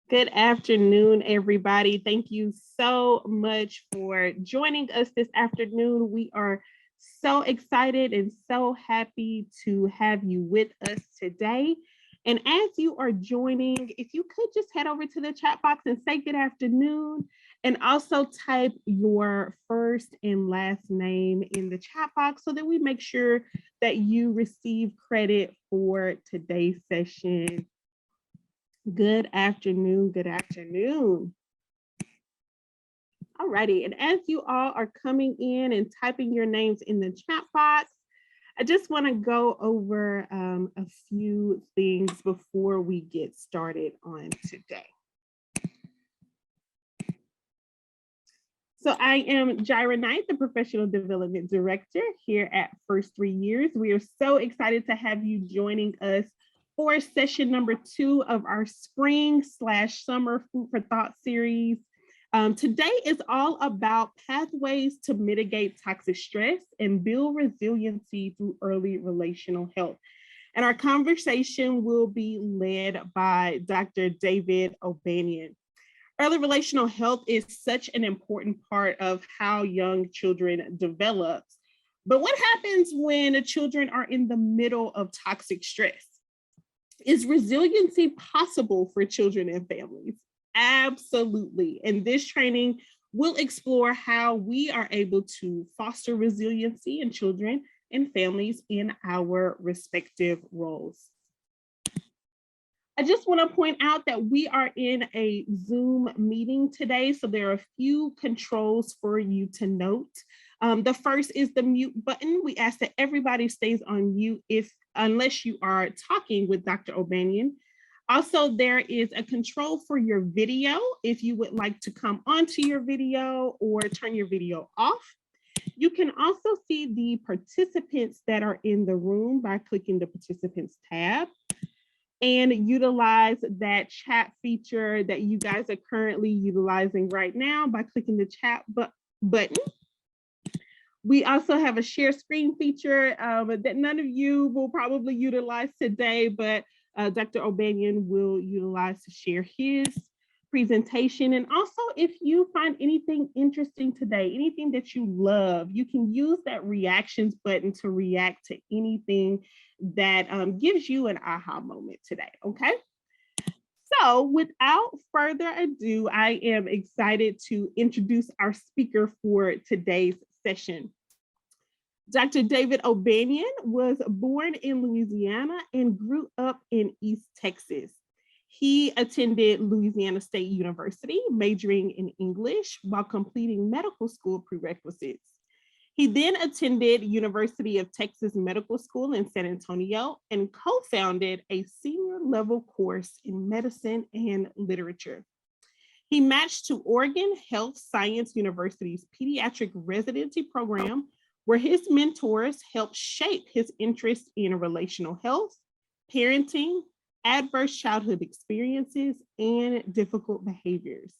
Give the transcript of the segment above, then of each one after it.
Good afternoon, everybody. Thank you so much for joining us this afternoon. We are so excited and so happy to have you with us today. And as you are joining, if you could just head over to the chat box and say good afternoon, and also type your first and last name in the chat box so that we make sure that you receive credit for today's session. Good afternoon. Good afternoon. Alrighty, and as you all are coming in and typing your names in the chat box, I just want to go over a few things before we get started on today. So I am Jaira Knight, the Professional Development Director here at First 3 Years. We are so excited to have you joining us for session number 2 of our spring/summer Food for Thought series. Today is all about pathways to mitigate toxic stress and build resiliency through early relational health. And our conversation will be led by Dr. David Obanion. Early relational health is such an important part of how young children develop. But what happens when the children are in the middle of toxic stress? Is resiliency possible for children and families? Absolutely. And this training will explore how we are able to foster resiliency in children and families in our respective roles. I just want to point out that we are in a Zoom meeting today, so there are a few controls for you to note. The first is the mute button. We ask that everybody stays on mute unless you are talking with Dr. Obanion. Also, there is a control for your video if you would like to come onto your video or turn your video off. You can also see the participants that are in the room by clicking the participants tab and utilize that chat feature that you guys are currently utilizing right now by clicking the chat button. We also have a share screen feature that none of you will probably utilize today, but Dr. Obanion will utilize to share his presentation. And also, if you find anything interesting today, anything that you love, you can use that reactions button to react to anything that gives you an aha moment today, okay? So without further ado, I am excited to introduce our speaker for today's session. Dr. David Obanion was born in Louisiana and grew up in East Texas. He attended Louisiana State University, majoring in English while completing medical school prerequisites. He then attended University of Texas Medical School in San Antonio and co-founded a senior level course in medicine and literature. He matched to Oregon Health Science University's pediatric residency program, where his mentors helped shape his interest in relational health, parenting, adverse childhood experiences, and difficult behaviors.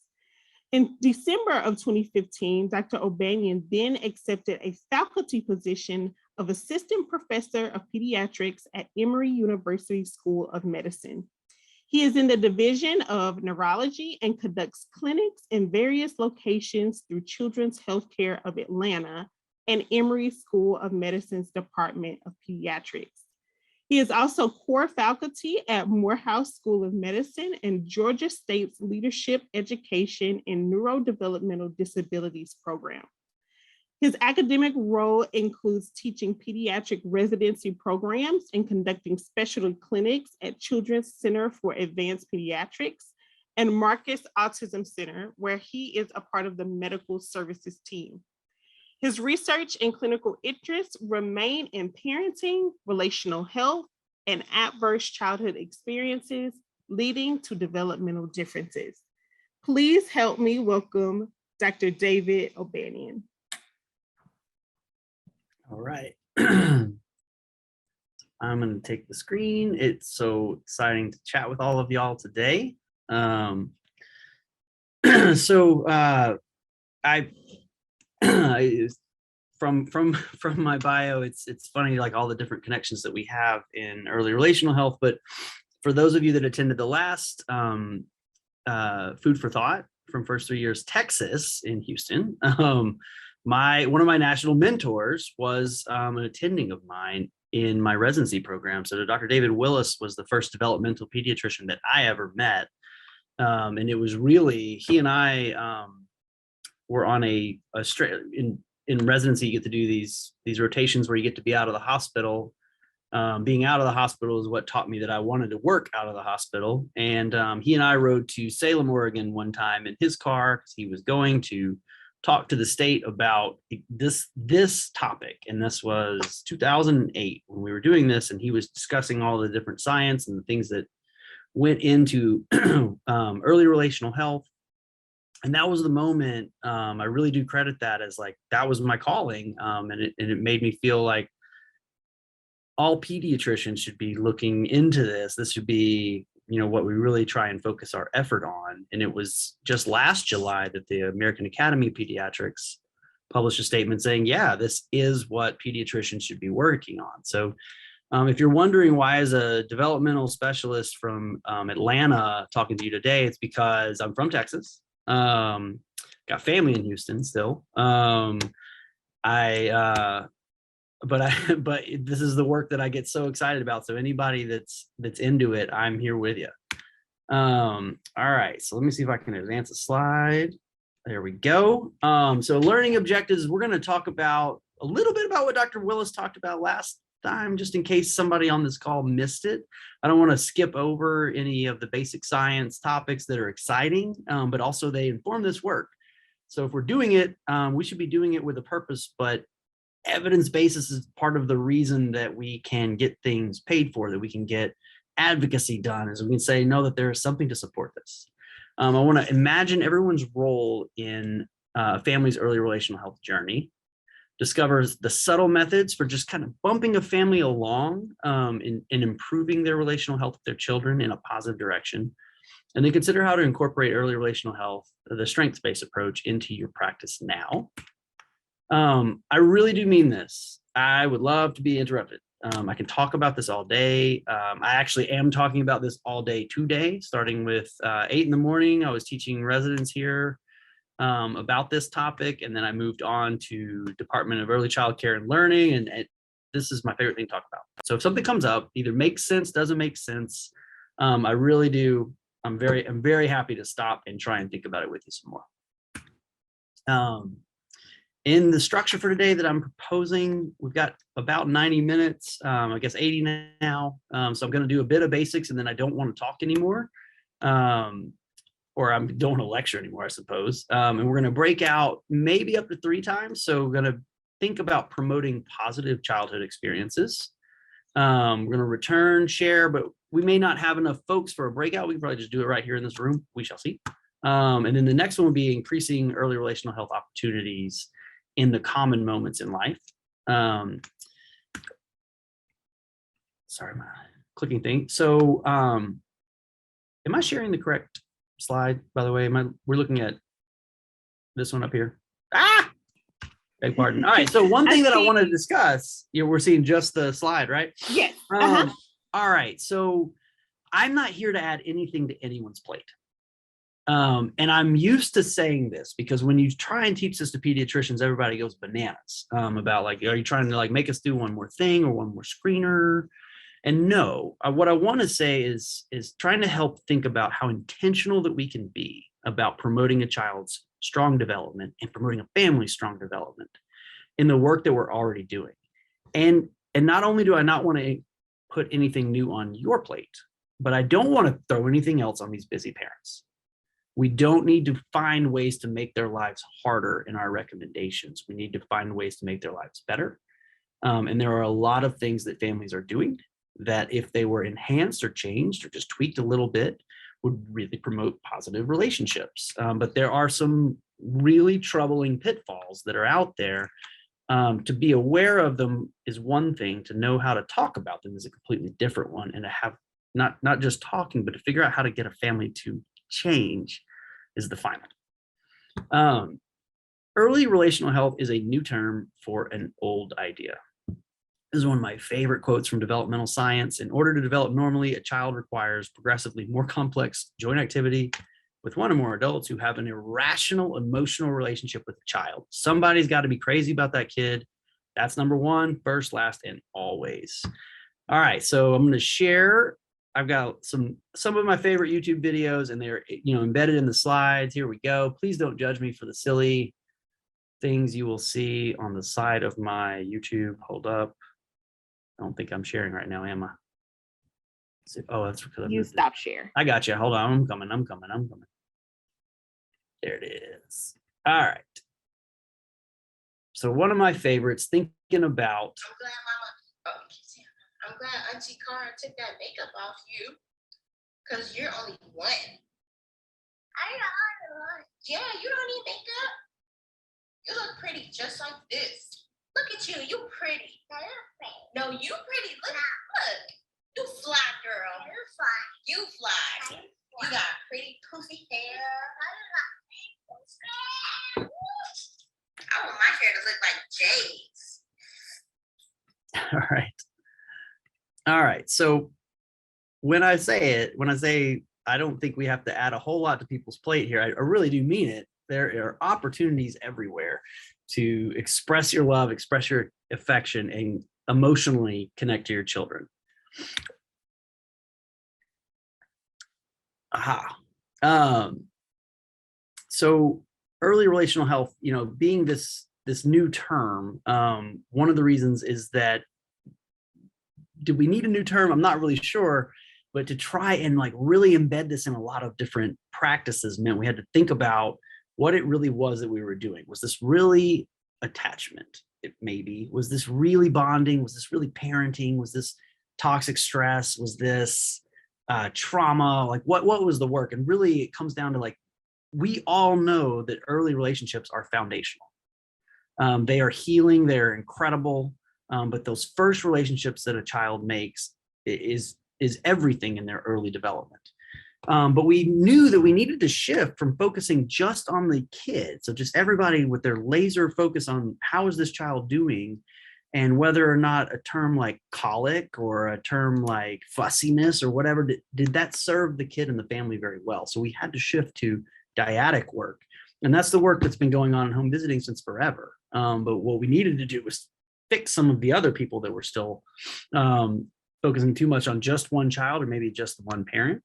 In December of 2015, Dr. Obanion then accepted a faculty position of assistant professor of pediatrics at Emory University School of Medicine. He is in the Division of Neurology and conducts clinics in various locations through Children's Healthcare of Atlanta and Emory School of Medicine's Department of Pediatrics. He is also core faculty at Morehouse School of Medicine and Georgia State's Leadership Education and Neurodevelopmental Disabilities Program. His academic role includes teaching pediatric residency programs and conducting specialty clinics at Children's Center for Advanced Pediatrics and Marcus Autism Center, where he is a part of the medical services team. His research and clinical interests remain in parenting, relational health, and adverse childhood experiences leading to developmental differences. Please help me welcome Dr. David Obanion. All right. I'm going to take the screen. It's so exciting to chat with all of y'all today. From my bio, it's funny, like all the different connections that we have in early relational health. But for those of you that attended the last food for thought from First 3 Years Texas in Houston. One of my national mentors was an attending of mine in my residency program. So Dr. David Willis was the first developmental pediatrician that I ever met. And it was really, he and I were on a straight in residency. You get to do these rotations where you get to be out of the hospital. Being out of the hospital is what taught me that I wanted to work out of the hospital. And he and I rode to Salem, Oregon one time in his car because he was going to talk to the state about this topic. And this was 2008 when we were doing this, and he was discussing all the different science and the things that went into early relational health. And that was the moment I really do credit that as like, that was my calling. And it made me feel like all pediatricians should be looking into this. This should be, what we really try and focus our effort on. And it was just last July that the American Academy of Pediatrics published a statement saying, yeah, this is what pediatricians should be working on. So if you're wondering why as a developmental specialist from Atlanta talking to you today, it's because I'm from Texas. Got family in Houston still. But this is the work that I get so excited about. So anybody that's into it, I'm here with you. All right, so let me see if I can advance a slide. There we go. So learning objectives, we're going to talk about a little bit about what Dr. Willis talked about last time, just in case somebody on this call missed it. I don't want to skip over any of the basic science topics that are exciting, but also they inform this work. So if we're doing it, we should be doing it with a purpose, but evidence basis is part of the reason that we can get things paid for, that we can get advocacy done, is we can say, no, that there is something to support this. I want to imagine everyone's role in a family's early relational health journey, discovers the subtle methods for just kind of bumping a family along in improving their relational health with their children in a positive direction, and then consider how to incorporate early relational health, the strengths-based approach, into your practice now. I really do mean this. I would love to be interrupted. I can talk about this all day. I actually am talking about this all day today, starting with 8 in the morning. I was teaching residents here about this topic, and then I moved on to Department of Early Child Care and Learning, and this is my favorite thing to talk about. So if something comes up, either makes sense, doesn't make sense, I really do. I'm very happy to stop and try and think about it with you some more. In the structure for today that I'm proposing, we've got about 90 minutes, I guess 80 now. So I'm going to do a bit of basics, and then I don't want to talk anymore, or I don't want to lecture anymore, I suppose. And we're going to break out maybe up to 3 times. So we're going to think about promoting positive childhood experiences. We're going to return, share, but we may not have enough folks for a breakout. We can probably just do it right here in this room. We shall see. And then the next one will be increasing early relational health opportunities in the common moments in life. Sorry, my clicking thing. So am I sharing the correct slide, by the way? We're looking at this one up here. Beg pardon. All right, so one thing that I want to discuss, we're seeing just the slide, right? Yes. All right, so I'm not here to add anything to anyone's plate. And I'm used to saying this because when you try and teach this to pediatricians, everybody goes bananas about like, are you trying to like make us do one more thing or one more screener? And no, what I want to say is trying to help think about how intentional that we can be about promoting a child's strong development and promoting a family's strong development in the work that we're already doing. And not only do I not want to put anything new on your plate, but I don't want to throw anything else on these busy parents. We don't need to find ways to make their lives harder in our recommendations. We need to find ways to make their lives better. And there are a lot of things that families are doing that if they were enhanced or changed or just tweaked a little bit would really promote positive relationships. But there are some really troubling pitfalls that are out there. To be aware of them is one thing. To know how to talk about them is a completely different one. And to have not just talking, but to figure out how to get a family to change is the final. Early relational health is a new term for an old idea. This is one of my favorite quotes from developmental science. In order to develop normally, a child requires progressively more complex joint activity with one or more adults who have an irrational emotional relationship with the child. Somebody's got to be crazy about that kid. That's number one, first, last, and always. All right, so I'm going to share. I've got some of my favorite YouTube videos, and they're embedded in the slides. Here we go. Please don't judge me for the silly things you will see on the side of my YouTube. Hold up. I don't think I'm sharing right now, am I? Oh, that's because you stop share. I got you. Hold on. I'm coming. There it is. All right. So one of my favorites, thinking about. I'm glad Auntie Cara took that makeup off you, because you're only one. I don't. Yeah, you don't need makeup. You look pretty just like this. Look at you. You pretty. No, you pretty. Look. You fly, girl. You fly. You got pretty poofy hair. I want my hair to look like Jay's. All right. So when I say I don't think we have to add a whole lot to people's plate here, I really do mean it. There are opportunities everywhere to express your love, express your affection, and emotionally connect to your children. So early relational health, being this new term, one of the reasons is that, do we need a new term? I'm not really sure, but to try and really embed this in a lot of different practices meant we had to think about what it really was that we were doing. Was this really attachment? Was this really bonding? Was this really parenting? Was this toxic stress? Was this trauma? What was the work? And really it comes down to we all know that early relationships are foundational. They are healing, they're incredible. But those first relationships that a child makes is everything in their early development. But we knew that we needed to shift from focusing just on the kid. So just everybody with their laser focus on how is this child doing, and whether or not a term like colic or a term like fussiness or whatever, did that serve the kid and the family very well. So we had to shift to dyadic work. And that's the work that's been going on in home visiting since forever. But what we needed to do was fix some of the other people that were still focusing too much on just one child or maybe just one parent.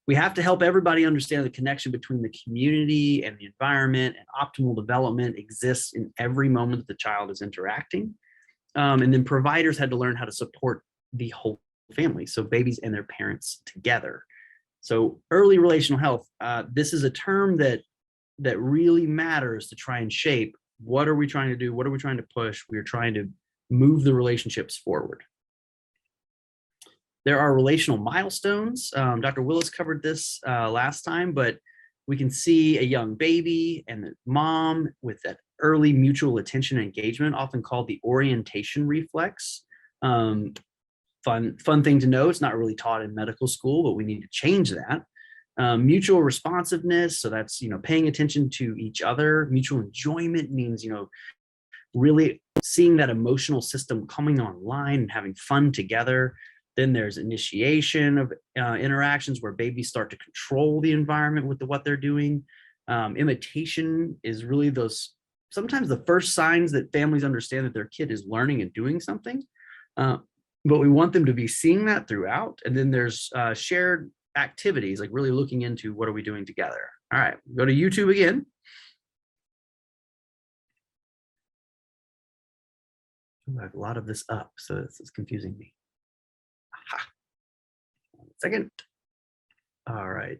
We have to help everybody understand the connection between the community and the environment, and optimal development exists in every moment that the child is interacting. And then providers had to learn how to support the whole family, so babies and their parents together. So early relational health, this is a term that really matters to try and shape what are we trying to do, what are we trying to push. We're trying to move the relationships forward. There are relational milestones. Dr. Willis covered this last time, but we can see a young baby and the mom with that early mutual attention and engagement, often called the orientation reflex. Fun thing to know, it's not really taught in medical school, but we need to change that. Mutual responsiveness, so that's paying attention to each other. Mutual enjoyment means really seeing that emotional system coming online and having fun together. Then there's initiation of interactions where babies start to control the environment with what they're doing. Imitation is really sometimes the first signs that families understand that their kid is learning and doing something. But we want them to be seeing that throughout. And then there's shared activities, like really looking into what are we doing together. All right, go to YouTube again. Ooh, I have a lot of this up, so this is confusing me. Aha. 1 second. All right.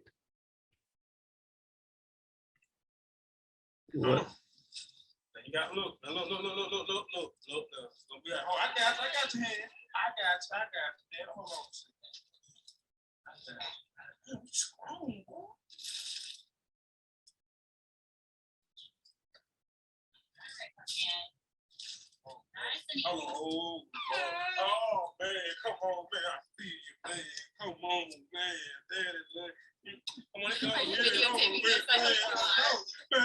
What? You got look. Oh, I got your hand. I got you. Hold on. Scroll, boy. Oh, man, come on, man. I see you, man. Come on, man. Daddy, come on, man. I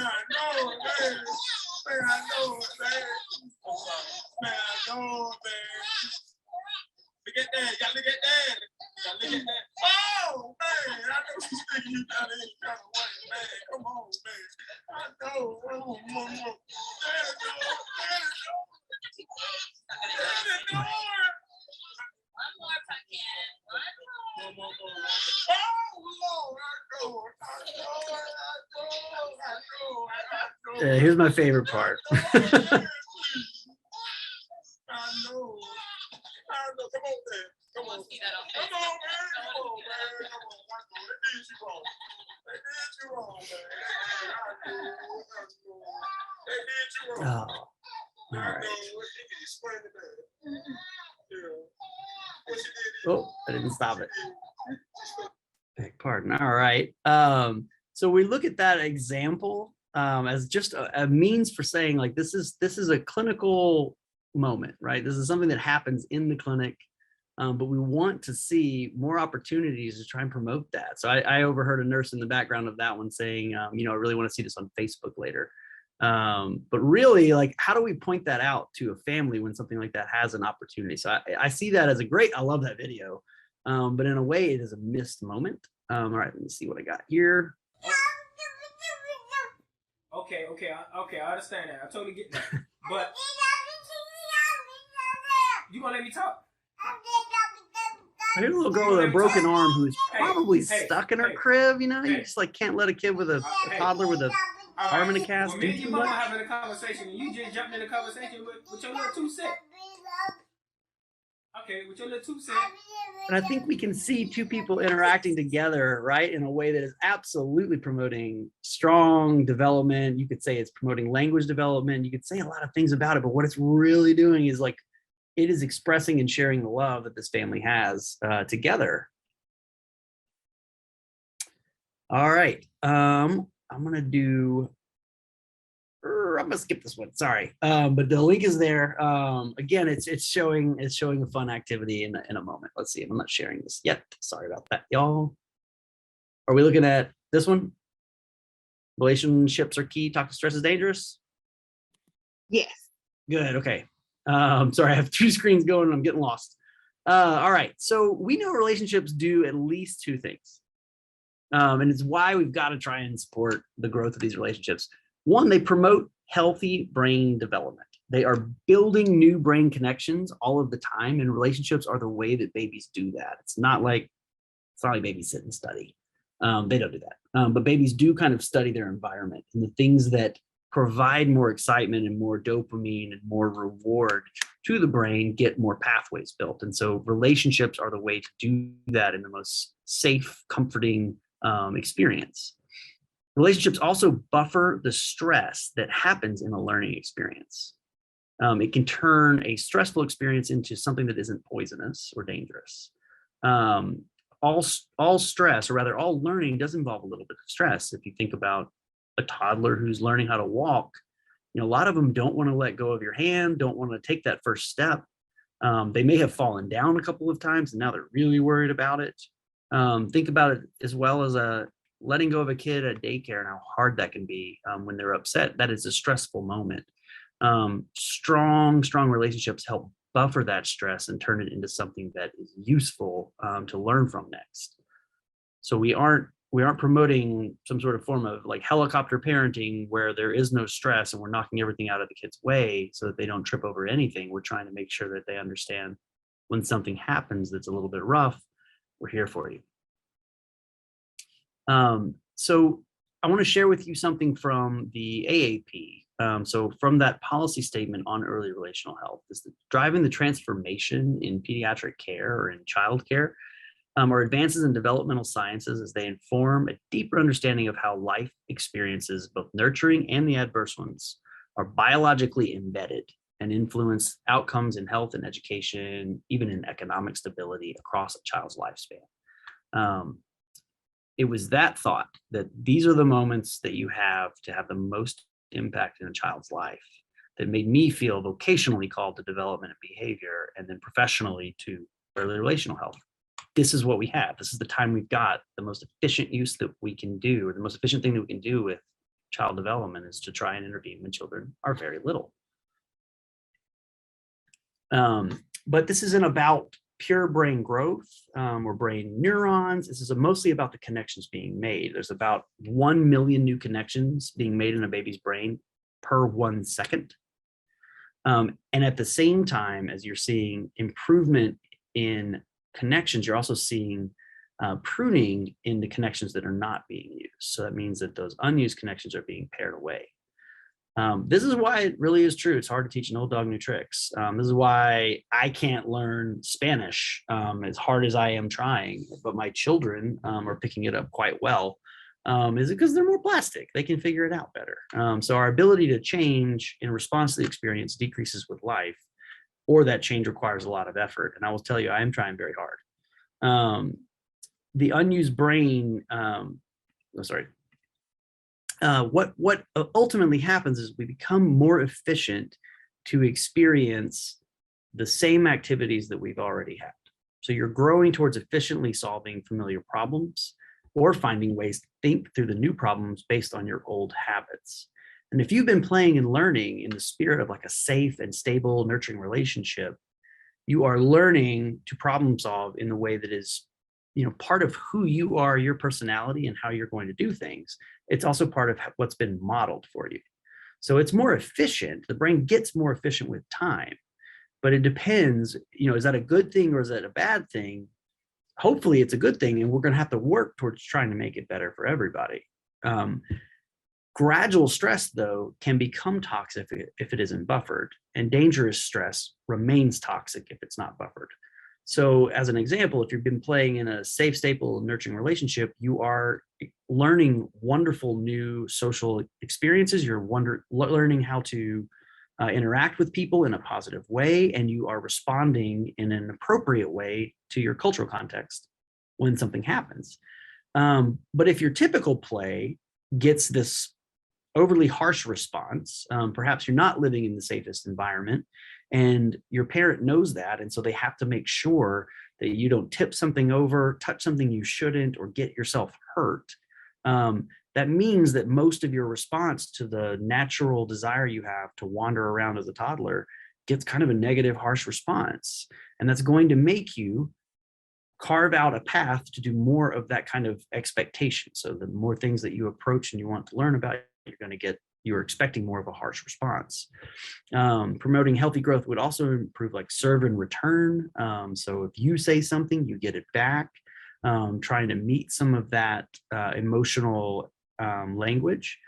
know, man. Look at that. Y'all look at that. Oh, man. I know she's thinking you got any kind of way, man. Come on, man. I know. Oh, Daddy, no. One more pumpkin. One more. Here's my favorite part. I know. Come on, man. Come on. See that on Come Facebook. on, man. Come on, man. Come on. They did you wrong. They did you wrong, man. They did you wrong. Oh, all right. You can explain to that. Yeah. What she did. Oh, I didn't stop it. Beg pardon. All right. So we look at that example as just a means for saying like this is a clinical moment, right? This is something that happens in the clinic, but we want to see more opportunities to try and promote that. So I overheard a nurse in the background of that one saying, I really want to see this on Facebook later. But really, like, how do we point that out to a family when something like that has an opportunity? So I see that as I love that video, but in a way it is a missed moment. All right, let me see what I got here. Okay, I understand that. I totally get that. But you gonna let me talk? Here's a little girl with a broken arm who's probably stuck in her crib. You just like can't let a kid with a toddler with a arm in a cast. Well, me and your mama having a conversation, and you just jumped in the conversation with your little 2 cents. Okay, with your little 2 cents. And I think we can see two people interacting together, right, in a way that is absolutely promoting strong development. You could say it's promoting language development. You could say a lot of things about it, but what it's really doing is like, it is expressing and sharing the love that this family has together. All right, I'm gonna skip this one. Sorry, but the link is there. Again, it's showing a fun activity in a moment. Let's see. I'm not sharing this yet. Sorry about that, y'all. Are we looking at this one? Relationships are key. Toxic stress is dangerous. Yes. Good. Okay. Sorry, I have 2 screens going and I'm getting lost. All right. So we know relationships do at least 2 things. And it's why we've got to try and support the growth of these relationships. One, they promote healthy brain development. They are building new brain connections all of the time, and relationships are the way that babies do that. It's not like babies sit and study. They don't do that. But babies do kind of study their environment, and the things that provide more excitement and more dopamine and more reward to the brain get more pathways built. And so relationships are the way to do that in the most safe, comforting experience. Relationships also buffer the stress that happens in a learning experience. It can turn a stressful experience into something that isn't poisonous or dangerous. All stress, or rather all learning, does involve a little bit of stress. If you think about a toddler who's learning how to walk, a lot of them don't want to let go of your hand, don't want to take that first step. They may have fallen down a couple of times and now they're really worried about it. Think about it as well as letting go of a kid at daycare and how hard that can be when they're upset. That is a stressful moment. Strong relationships help buffer that stress and turn it into something that is useful to learn from next. So we aren't promoting some sort of form of like helicopter parenting where there is no stress and we're knocking everything out of the kid's way so that they don't trip over anything. We're trying to make sure that they understand when something happens that's a little bit rough, we're here for you. So I want to share with you something from the AAP. So from that policy statement on early relational health, is driving the transformation in pediatric care or in child care, are advances in developmental sciences as they inform a deeper understanding of how life experiences, both nurturing and the adverse ones, are biologically embedded and influence outcomes in health and education, even in economic stability across a child's lifespan. It was that thought that these are the moments that you have to have the most impact in a child's life that made me feel vocationally called to development and behavior, and then professionally to early relational health. This is what we have. This is the time we've got. The most efficient use that we can do, or the most efficient thing that we can do with child development, is to try and intervene when children are very little. But this isn't about pure brain growth or brain neurons. This is mostly about the connections being made. There's about 1 million new connections being made in a baby's brain per 1 second. And at the same time, as you're seeing improvement in connections, you're also seeing pruning in the connections that are not being used. So that means that those unused connections are being pared away. This is why it really is true. It's hard to teach an old dog new tricks. This is why I can't learn Spanish as hard as I am trying, but my children are picking it up quite well. Is it because they're more plastic? They can figure it out better. So our ability to change in response to the experience decreases with life, or that change requires a lot of effort. And I will tell you, I am trying very hard. The unused brain, what ultimately happens is we become more efficient to experience the same activities that we've already had. So you're growing towards efficiently solving familiar problems or finding ways to think through the new problems based on your old habits. And if you've been playing and learning in the spirit of like a safe and stable, nurturing relationship, you are learning to problem solve in the way that is, part of who you are, your personality, and how you're going to do things. It's also part of what's been modeled for you. So it's more efficient. The brain gets more efficient with time, but it depends, is that a good thing or is that a bad thing? Hopefully it's a good thing, and we're going to have to work towards trying to make it better for everybody. Gradual stress, though, can become toxic if it isn't buffered, and dangerous stress remains toxic if it's not buffered. So as an example, if you've been playing in a safe, stable, nurturing relationship, you are learning wonderful new social experiences. You're learning how to interact with people in a positive way, and you are responding in an appropriate way to your cultural context when something happens. But if your typical play gets this overly harsh response, perhaps you're not living in the safest environment, and your parent knows that, and so they have to make sure that you don't tip something over, touch something you shouldn't, or get yourself hurt. That means that most of your response to the natural desire you have to wander around as a toddler gets kind of a negative, harsh response. And that's going to make you carve out a path to do more of that kind of expectation. So the more things that you approach and you want to learn about, you're expecting more of a harsh response. Promoting healthy growth would also improve like serve and return. So if you say something, you get it back. Trying to meet some of that emotional language,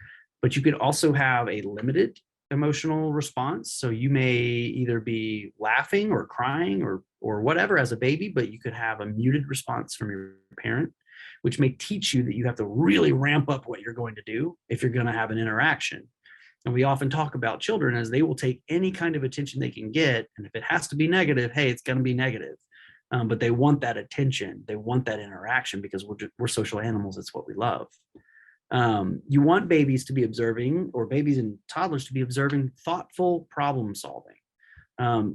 but you could also have a limited emotional response. So you may either be laughing or crying or whatever as a baby, but you could have a muted response from your parent, which may teach you that you have to really ramp up what you're going to do if you're going to have an interaction. And we often talk about children as they will take any kind of attention they can get. And if it has to be negative, hey, it's going to be negative. But they want that attention. They want that interaction because we're social animals. It's what we love. You want babies to be observing, or babies and toddlers to be observing thoughtful problem solving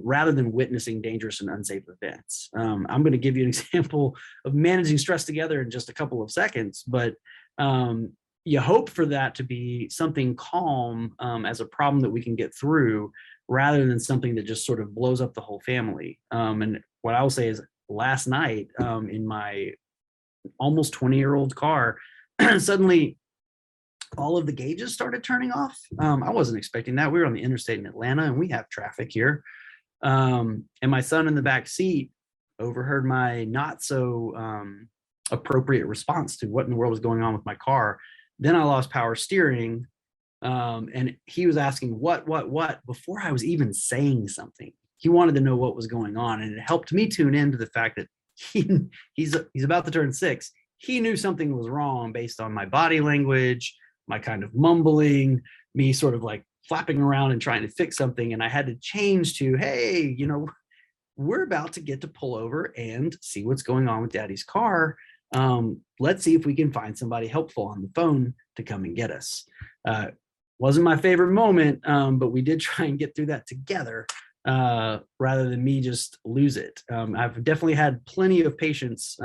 rather than witnessing dangerous and unsafe events. I'm going to give you an example of managing stress together in just a couple of seconds, but you hope for that to be something calm as a problem that we can get through rather than something that just sort of blows up the whole family. And what I will say is last night in my almost 20-year-old car, suddenly all of the gauges started turning off. I wasn't expecting that. We were on the interstate in Atlanta and we have traffic here. And my son in the back seat overheard my not so appropriate response to what in the world was going on with my car. Then I lost power steering. And he was asking what before I was even saying something. He wanted to know what was going on, and it helped me tune into the fact that he's about to turn 6. He knew something was wrong based on my body language, my kind of mumbling, me sort of like flapping around and trying to fix something. And I had to change to, hey, we're about to get to pull over and see what's going on with Daddy's car. Let's see if we can find somebody helpful on the phone to come and get us. Wasn't my favorite moment, but we did try and get through that together rather than me just lose it. I've definitely had plenty of patients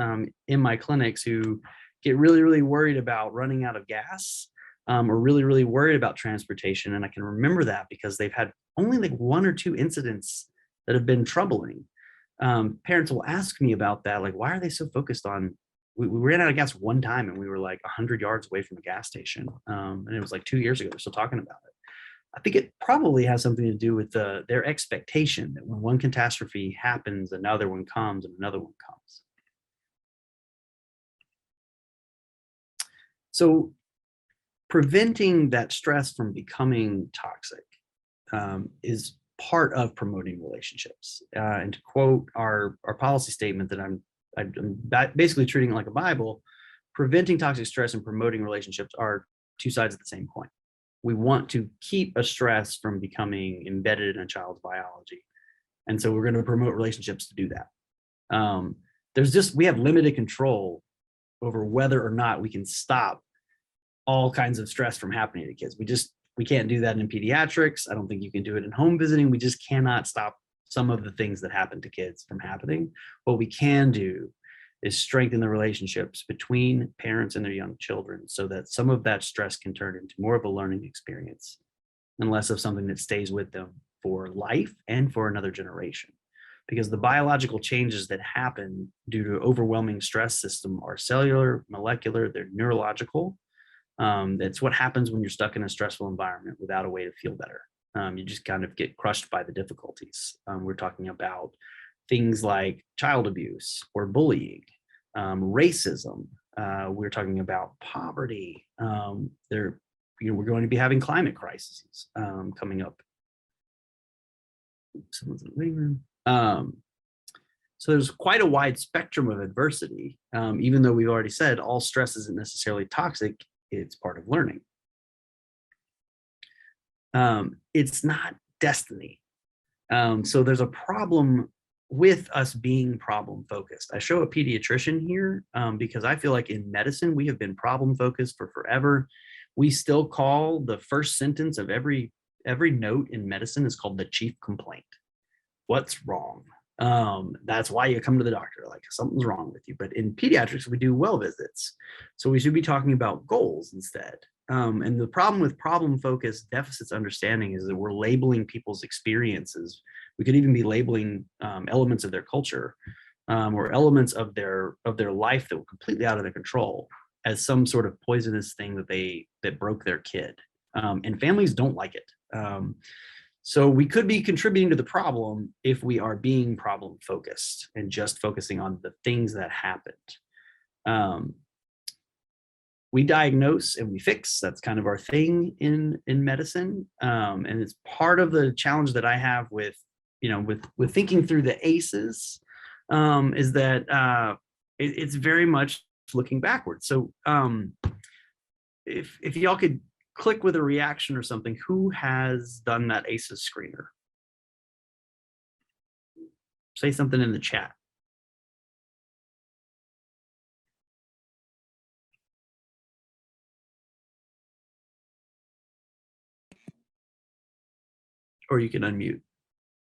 in my clinics who get really, really worried about running out of gas or really, really worried about transportation. And I can remember that because they've had only like 1 or 2 incidents that have been troubling. parents will ask me about that. Like, why are they so focused on, we ran out of gas one time and we were like 100 yards away from a gas station. And it was like 2 years ago. We're still talking about it. I think it probably has something to do with their expectation that when one catastrophe happens, another one comes and another one comes. So preventing that stress from becoming toxic is part of promoting relationships. And to quote our policy statement that I'm basically treating it like a Bible, preventing toxic stress and promoting relationships are two sides of the same coin. We want to keep a stress from becoming embedded in a child's biology. And so we're going to promote relationships to do that. We have limited control over whether or not we can stop all kinds of stress from happening to kids. We can't do that in pediatrics. I don't think you can do it in home visiting. We just cannot stop some of the things that happen to kids from happening. What we can do is strengthen the relationships between parents and their young children so that some of that stress can turn into more of a learning experience and less of something that stays with them for life and for another generation. Because the biological changes that happen due to overwhelming stress system are cellular, molecular, they're neurological. It's what happens when you're stuck in a stressful environment without a way to feel better. You just kind of get crushed by the difficulties. We're talking about things like child abuse or bullying, racism. We're talking about poverty. We're going to be having climate crises coming up. Someone's in the living room. So there's quite a wide spectrum of adversity, even though we've already said all stress isn't necessarily toxic. It's part of learning. It's not destiny. So there's a problem with us being problem focused. I show a pediatrician here because I feel like in medicine, we have been problem focused for forever. We still call the first sentence of every note in medicine is called the chief complaint. What's wrong? That's why you come to the doctor, like something's wrong with you. But in pediatrics, we do well visits. So we should be talking about goals instead. And the problem with problem-focused deficits understanding is that we're labeling people's experiences. We could even be labeling elements of their culture or elements of their life that were completely out of their control as some sort of poisonous thing that broke their kid. And families don't like it. So we could be contributing to the problem if we are being problem focused and just focusing on the things that happened. We diagnose and we fix. That's kind of our thing in medicine. And it's part of the challenge that I have with thinking through the ACEs is that it's very much looking backwards. So if y'all could click with a reaction or something, who has done that ACEs screener? Say something in the chat. Or you can unmute.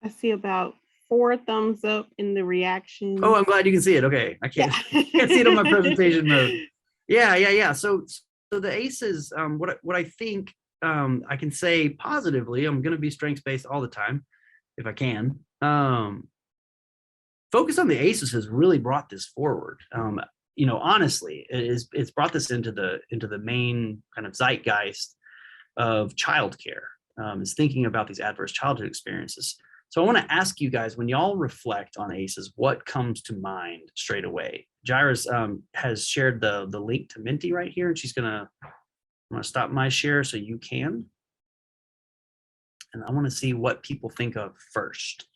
I see about 4 thumbs up in the reaction. Oh, I'm glad you can see it. Okay, I can't see it on my presentation mode. Yeah. So the ACEs, what I think I can say positively, I'm going to be strengths-based all the time if I can. Focus on the ACEs has really brought this forward. Honestly, it's brought this into the main kind of zeitgeist of childcare. Is thinking about these adverse childhood experiences. So I want to ask you guys, when y'all reflect on ACEs, what comes to mind straight away? Jairus has shared the link to Minty right here, and I'm gonna stop my share so you can. And I want to see what people think of first.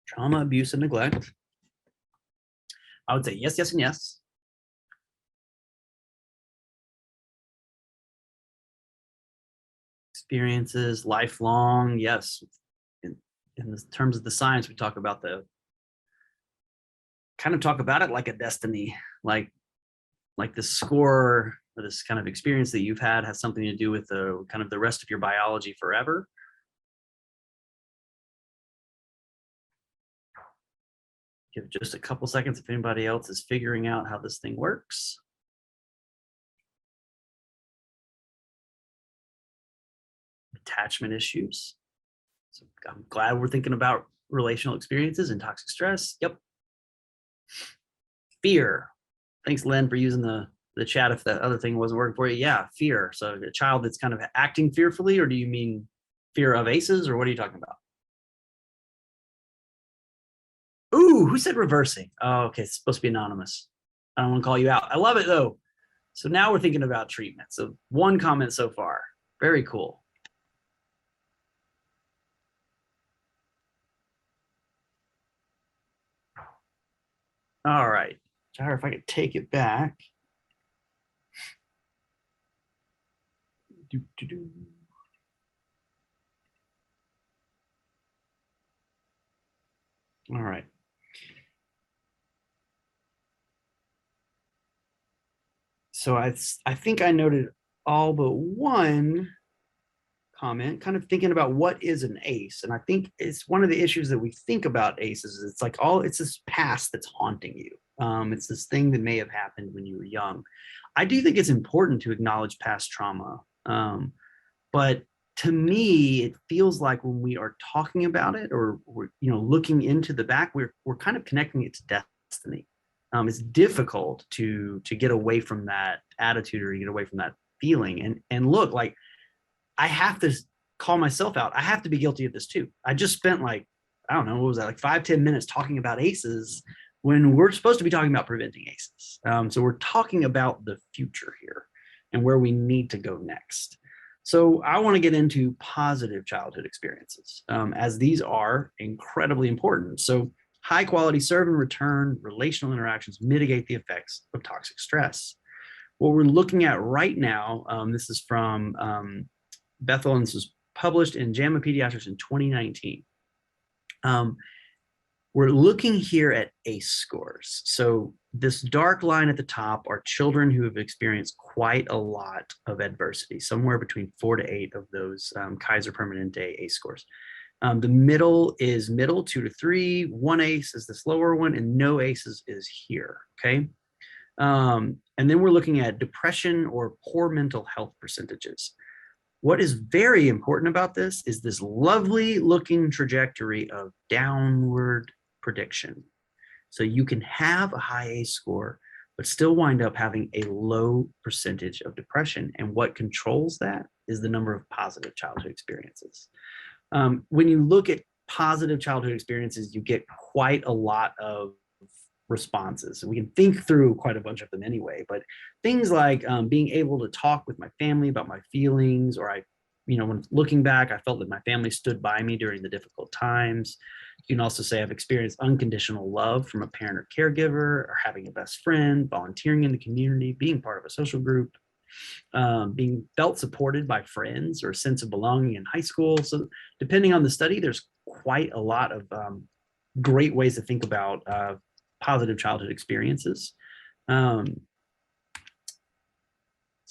Trauma, abuse, and neglect. I would say yes, yes, and yes. Experiences, lifelong, yes. In the terms of the science, we talk about it like a destiny, like this score or this kind of experience that you've had has something to do with the kind of the rest of your biology forever. Give just a couple seconds if anybody else is figuring out how this thing works. Attachment issues. So I'm glad we're thinking about relational experiences and toxic stress. Yep. Fear. Thanks, Len, for using the chat if that other thing wasn't working for you. Yeah, fear. So a child that's kind of acting fearfully, or do you mean fear of ACEs, or what are you talking about? Ooh, who said reversing? Oh, okay, it's supposed to be anonymous. I don't want to call you out. I love it though. So now we're thinking about treatment. So one comment so far. Very cool. All right, Jair, if I could take it back. All right. So I think I noted all but one comment, kind of thinking about what is an ACE. And I think it's one of the issues that we think about ACEs. It's like it's this past that's haunting you. It's this thing that may have happened when you were young. I do think it's important to acknowledge past trauma. But to me, it feels like when we are talking about it, or we're looking into the back, we're kind of connecting it to destiny. It's difficult to get away from that attitude or get away from that feeling. And look, like, I have to call myself out. I have to be guilty of this too. I just spent I don't know, what was that, like 5-10 minutes talking about ACEs when we're supposed to be talking about preventing ACEs. So we're talking about the future here and where we need to go next. So I want to get into positive childhood experiences, as these are incredibly important. So high quality serve and return relational interactions mitigate the effects of toxic stress. What we're looking at right now, this is from Bethel, and this was published in JAMA Pediatrics in 2019. We're looking here at ACE scores. So this dark line at the top are children who have experienced quite a lot of adversity, somewhere between 4 to 8 of those Kaiser Permanente ACE scores. The middle is middle, 2 to 3. 1 ACE is this lower one, and no ACEs is here, okay? And then we're looking at depression or poor mental health percentages. What is very important about this is this lovely looking trajectory of downward prediction. So you can have a high ACE score, but still wind up having a low percentage of depression. And what controls that is the number of positive childhood experiences. When you look at positive childhood experiences, you get quite a lot of responses. We can think through quite a bunch of them anyway, but things like being able to talk with my family about my feelings, or when looking back, I felt that my family stood by me during the difficult times. You can also say I've experienced unconditional love from a parent or caregiver, or having a best friend, volunteering in the community, being part of a social group, being felt supported by friends, or a sense of belonging in high school. So depending on the study, there's quite a lot of great ways to think about positive childhood experiences. So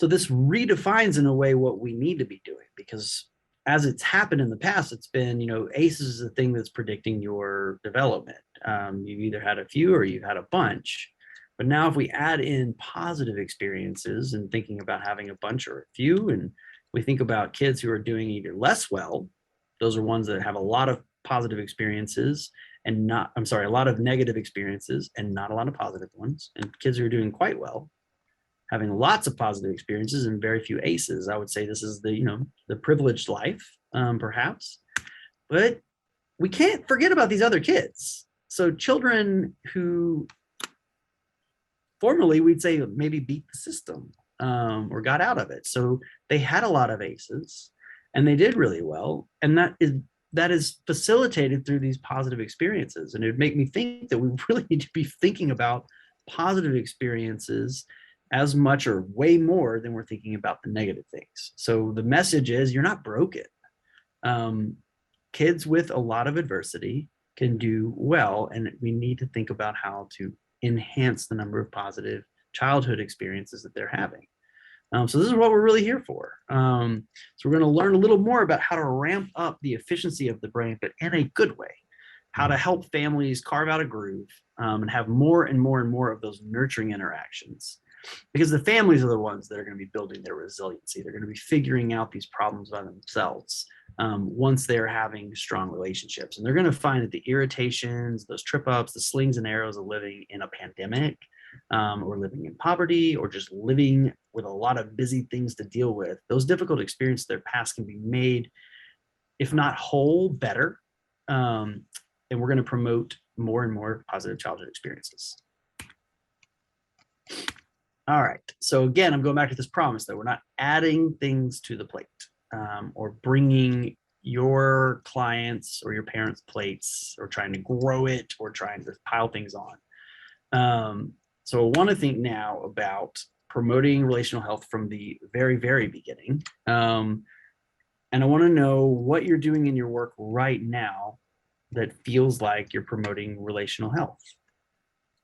this redefines in a way what we need to be doing, because as it's happened in the past, it's been, ACEs is the thing that's predicting your development. You've either had a few or you've had a bunch. But now if we add in positive experiences and thinking about having a bunch or a few, and we think about kids who are doing either less well, those are ones that have a lot of positive experiences and a lot of negative experiences and not a lot of positive ones. And kids who are doing quite well, having lots of positive experiences and very few ACEs. I would say this is the privileged life, perhaps. But we can't forget about these other kids. So children who formerly we'd say maybe beat the system or got out of it. So they had a lot of ACEs and they did really well. And that is facilitated through these positive experiences. And it would make me think that we really need to be thinking about positive experiences as much or way more than we're thinking about the negative things. So the message is you're not broken. Kids with a lot of adversity can do well, and we need to think about how to enhance the number of positive childhood experiences that they're having. So this is what we're really here for. So we're going to learn a little more about how to ramp up the efficiency of the brain, but in a good way. how to help families carve out a groove and have more and more and more of those nurturing interactions. Because the families are the ones that are going to be building their resiliency. They're going to be figuring out these problems by themselves once they're having strong relationships. And they're going to find that the irritations, those trip ups, the slings and arrows of living in a pandemic or living in poverty or just living with a lot of busy things to deal with, those difficult experiences of their past can be made, if not whole, better. And we're going to promote more and more positive childhood experiences. All right. So again, I'm going back to this promise that we're not adding things to the plate or bringing your clients or your parents' plates or trying to grow it or trying to pile things on. So I want to think now about promoting relational health from the very, very beginning. And I want to know what you're doing in your work right now that feels like you're promoting relational health.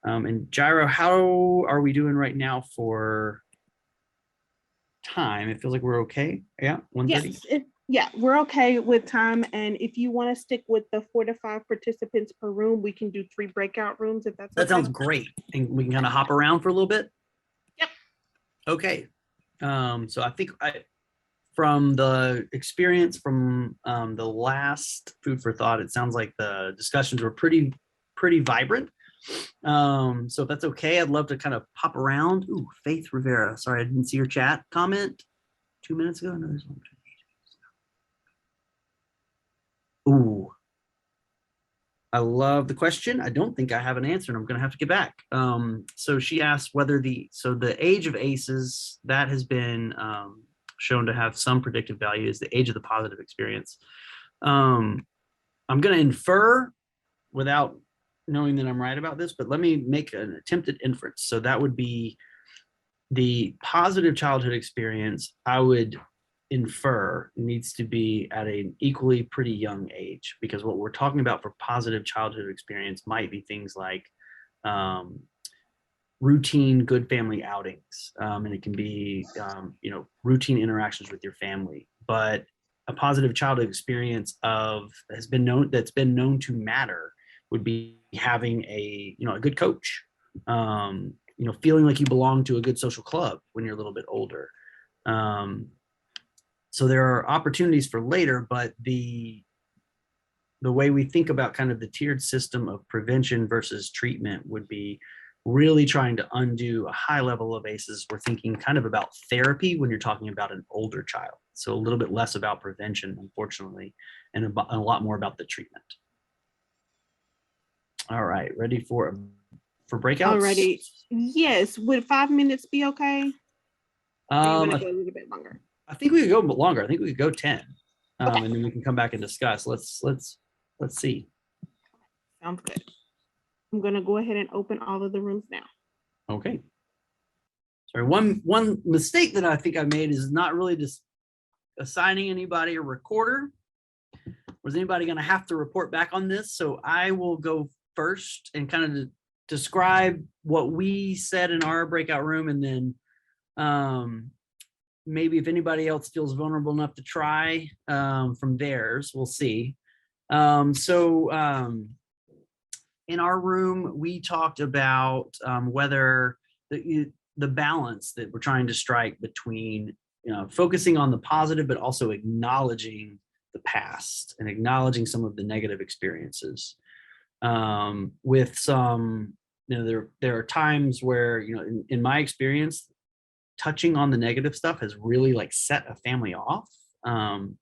And Gyro, how are we doing right now for time? It feels like we're okay. Yeah, 1:30. Yes, yeah, we're okay with time. And if you want to stick with the 4 to 5 participants per room, we can do 3 breakout rooms if that's That okay. sounds great. And we can kind of hop around for a little bit. Yep. Okay. So I think from the experience from the last food for thought, it sounds like the discussions were pretty vibrant. So if that's okay, I'd love to kind of pop around. Ooh, Faith Rivera. Sorry, I didn't see your chat comment 2 minutes ago. No, there's one. Ooh, I love the question. I don't think I have an answer, and I'm going to have to get back. So she asked whether the age of ACEs that has been shown to have some predictive value is the age of the positive experience. I'm going to infer without knowing that I'm right about this, but let me make an attempted inference. So that would be the positive childhood experience, I would infer needs to be at an equally pretty young age, because what we're talking about for positive childhood experience might be things like routine good family outings, and it can be routine interactions with your family. But a positive childhood experience that's been known to matter would be having a good coach, feeling like you belong to a good social club when you're a little bit older. So there are opportunities for later, but the way we think about kind of the tiered system of prevention versus treatment would be really trying to undo a high level of ACEs. We're thinking kind of about therapy when you're talking about an older child. So a little bit less about prevention, unfortunately, and a lot more about the treatment. All right, ready for breakouts? Alrighty. Yes. Would 5 minutes be okay? Or you want to go a little bit longer? I think we could go longer. I think we could go 10, okay. And then we can come back and discuss. Let's see. Sounds good. I'm going to go ahead and open all of the rooms now. Okay. Sorry, one mistake that I think I made is not really just assigning anybody a recorder. Was anybody going to have to report back on this? So I will go first and kind of describe what we said in our breakout room, and then maybe if anybody else feels vulnerable enough to try from theirs, we'll see. In our room, we talked about whether the balance that we're trying to strike between focusing on the positive, but also acknowledging the past and acknowledging some of the negative experiences. With some, there are times where, in my experience, touching on the negative stuff has really like set a family off. And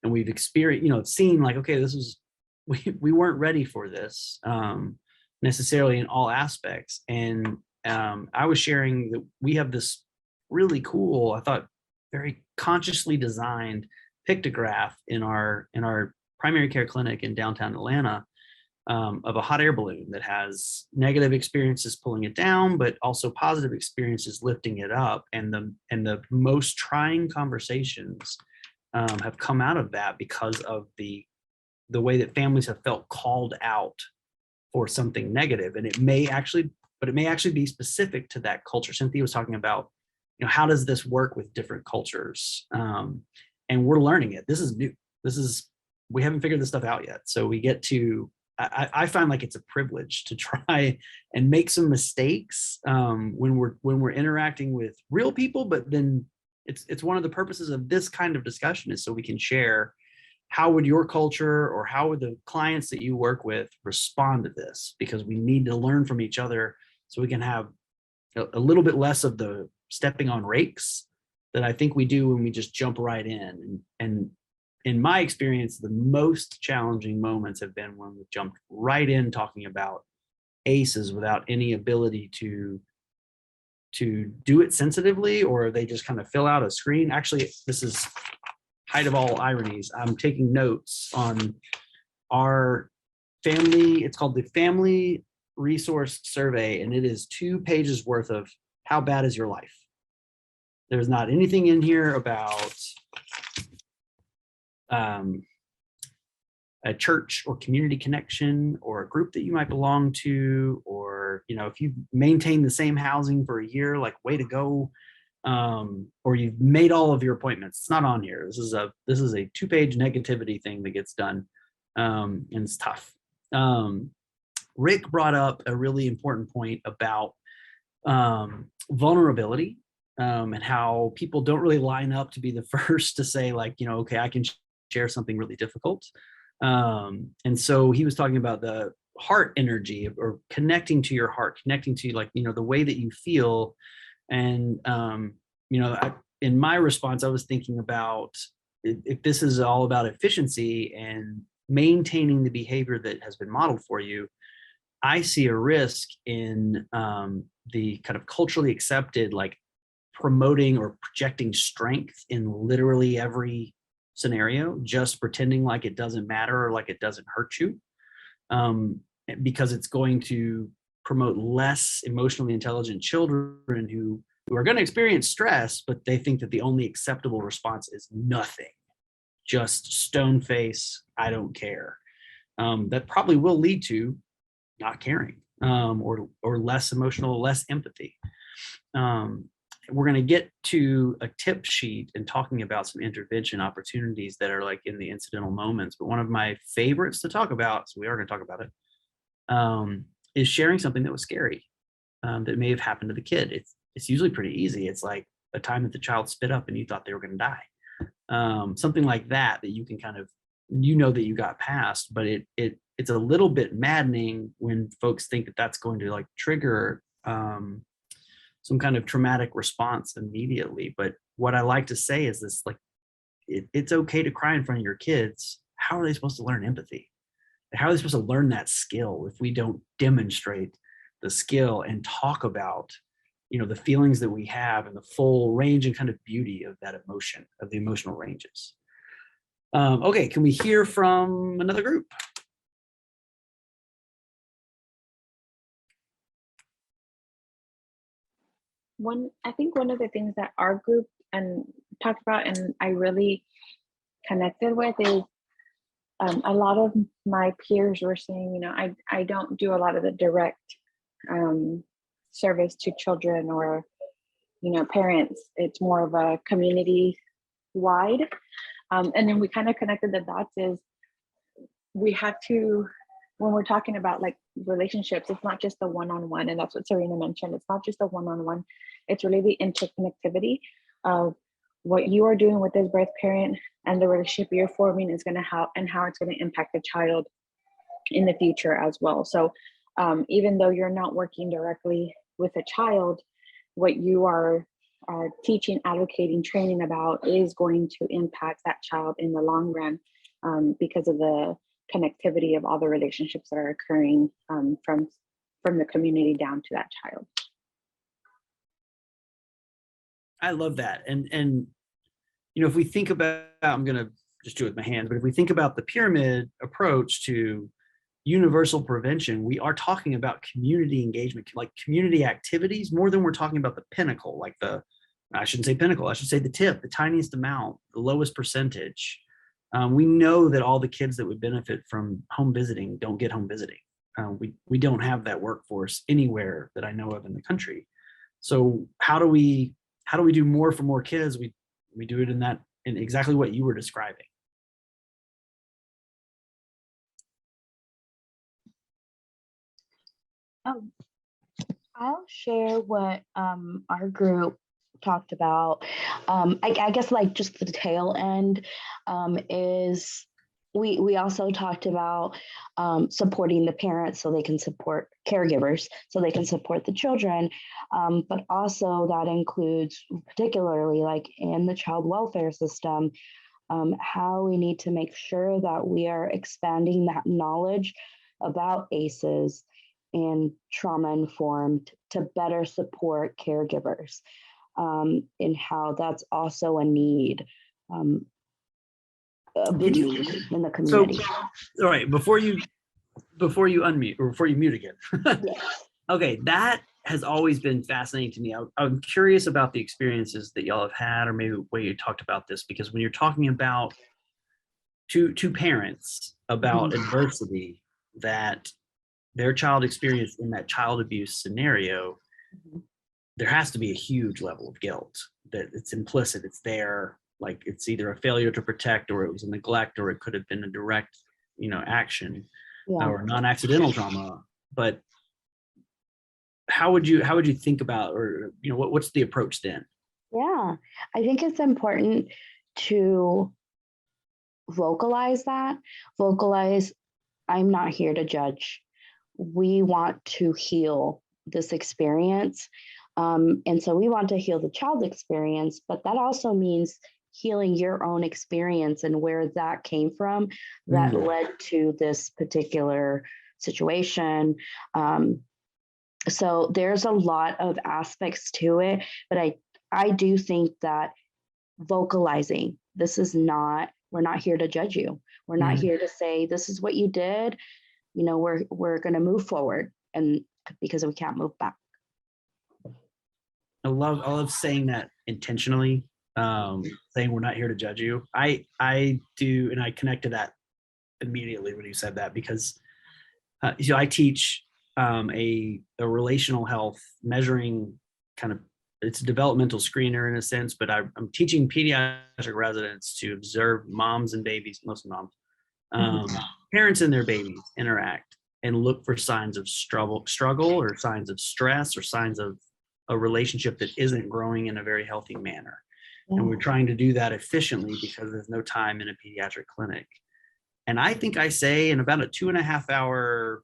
we've experienced, seen like, okay, this was, we weren't ready for this necessarily in all aspects. And I was sharing that we have this really cool, I thought very consciously designed pictograph in our primary care clinic in downtown Atlanta, of a hot air balloon that has negative experiences pulling it down, but also positive experiences lifting it up. And the most trying conversations have come out of that because of the way that families have felt called out for something negative. And it may actually be specific to that culture. Cynthia was talking about, how does this work with different cultures? And we're learning it. This is new. We haven't figured this stuff out yet. So we get to I find like it's a privilege to try and make some mistakes when we're interacting with real people, but then it's one of the purposes of this kind of discussion is so we can share how would your culture or how would the clients that you work with respond to this, because we need to learn from each other so we can have a little bit less of the stepping on rakes that I think we do when we just jump right in. And in my experience, the most challenging moments have been when we jumped right in talking about ACEs without any ability to do it sensitively, or they just kind of fill out a screen. Actually, this is height of all ironies. I'm taking notes on our family. It's called the Family Resource Survey, and it is 2 pages worth of how bad is your life. There's not anything in here about a church or community connection or a group that you might belong to, or if you maintain the same housing for a year, like way to go, or you've made all of your appointments. It's not on here. This is a 2-page negativity thing that gets done, and it's tough. Rick brought up a really important point about vulnerability, and how people don't really line up to be the first to say like, okay, I can share something really difficult. And so he was talking about the heart energy, or connecting to your heart, connecting to like, the way that you feel. And, in my response, I was thinking about if this is all about efficiency and maintaining the behavior that has been modeled for you, I see a risk in the kind of culturally accepted, like promoting or projecting strength in literally every scenario, just pretending like it doesn't matter or like it doesn't hurt you, because it's going to promote less emotionally intelligent children who are going to experience stress, but they think that the only acceptable response is nothing, just stone face, I don't care. That probably will lead to not caring, or less emotional, less empathy. We're going to get to a tip sheet and talking about some intervention opportunities that are like in the incidental moments. But one of my favorites to talk about, so we are going to talk about it, is sharing something that was scary, that may have happened to the kid. It's usually pretty easy. It's like a time that the child spit up and you thought they were going to die. Something like that you can kind of, that you got past, but it's a little bit maddening when folks think that that's going to like trigger some kind of traumatic response immediately. But what I like to say is this, like, it's okay to cry in front of your kids. How are they supposed to learn empathy? How are they supposed to learn that skill if we don't demonstrate the skill and talk about, the feelings that we have and the full range and kind of beauty of that emotion, of the emotional ranges? Okay, can we hear from another group? I think one of the things that our group and talked about and I really connected with is a lot of my peers were saying, I don't do a lot of the direct service to children or, parents. It's more of a community wide. And then we kind of connected the dots is we have to, when we're talking about like relationships, it's not just the one-on-one, and that's what Serena mentioned. It's not just the one-on-one, it's really the interconnectivity of what you are doing with this birth parent and the relationship you're forming is going to help, and how it's going to impact the child in the future as well. So even though you're not working directly with a child, what you are teaching, advocating, training about is going to impact that child in the long run, because of the connectivity of all the relationships that are occurring from the community down to that child. I love that. And if we think about, I'm going to just do it with my hands, but if we think about the pyramid approach to universal prevention, we are talking about community engagement, like community activities, more than we're talking about the pinnacle, like I shouldn't say pinnacle, I should say the tip, the tiniest amount, the lowest percentage. We know that all the kids that would benefit from home visiting don't get home visiting. We don't have that workforce anywhere that I know of in the country. So how do we do more for more kids? We do it in exactly what you were describing. Um, I'll share what our group talked about. I guess like just the tail end is we also talked about supporting the parents so they can support caregivers so they can support the children, but also that includes particularly like in the child welfare system, how we need to make sure that we are expanding that knowledge about ACEs and trauma informed to better support caregivers, and how that's also a need, a big need in the So, community. all right, before you unmute or before you mute again. Yes. Okay, that has always been fascinating to me. I'm curious about the experiences that y'all have had, or maybe where you talked about this, because when you're talking about two parents about adversity that their child experienced in that child abuse scenario, there has to be a huge level of guilt that it's implicit, it's there, like it's either a failure to protect, or it was a neglect, or it could have been a direct, action, or non-accidental trauma. But how would you think about, or what's the approach then? Yeah, I think it's important to vocalize that. Vocalize, I'm not here to judge. We want to heal this experience. And so we want to heal the child's experience, but that also means healing your own experience and where that came from that led to this particular situation. So there's a lot of aspects to it, but I do think that vocalizing, we're not here to judge you. We're not here to say, this is what you did. We're going to move forward, and because we can't move back. I love saying that intentionally, saying we're not here to judge you. I do, and I connect to that immediately when you said that, because I teach a relational health measuring kind of, it's a developmental screener in a sense, but I'm teaching pediatric residents to observe moms and babies, mostly moms, parents and their babies interact and look for signs of struggle or signs of stress or signs of a relationship that isn't growing in a very healthy manner. And we're trying to do that efficiently because there's no time in a pediatric clinic. And I think I say in about a 2.5 hour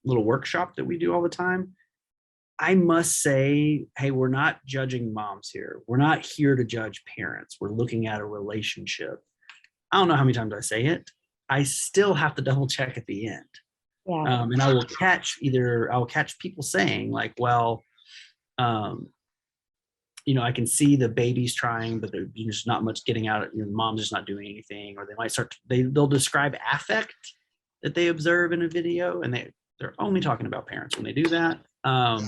little workshop that we do all the time, I must say, hey, we're not judging moms here. We're not here to judge parents. We're looking at a relationship. I don't know how many times I say it. I still have to double check at the end. Yeah. And I will catch people saying like, well, I can see the baby's trying, but there's just not much getting out. Mom's just not doing anything. Or they might they'll describe affect that they observe in a video, and they're only talking about parents when they do that. And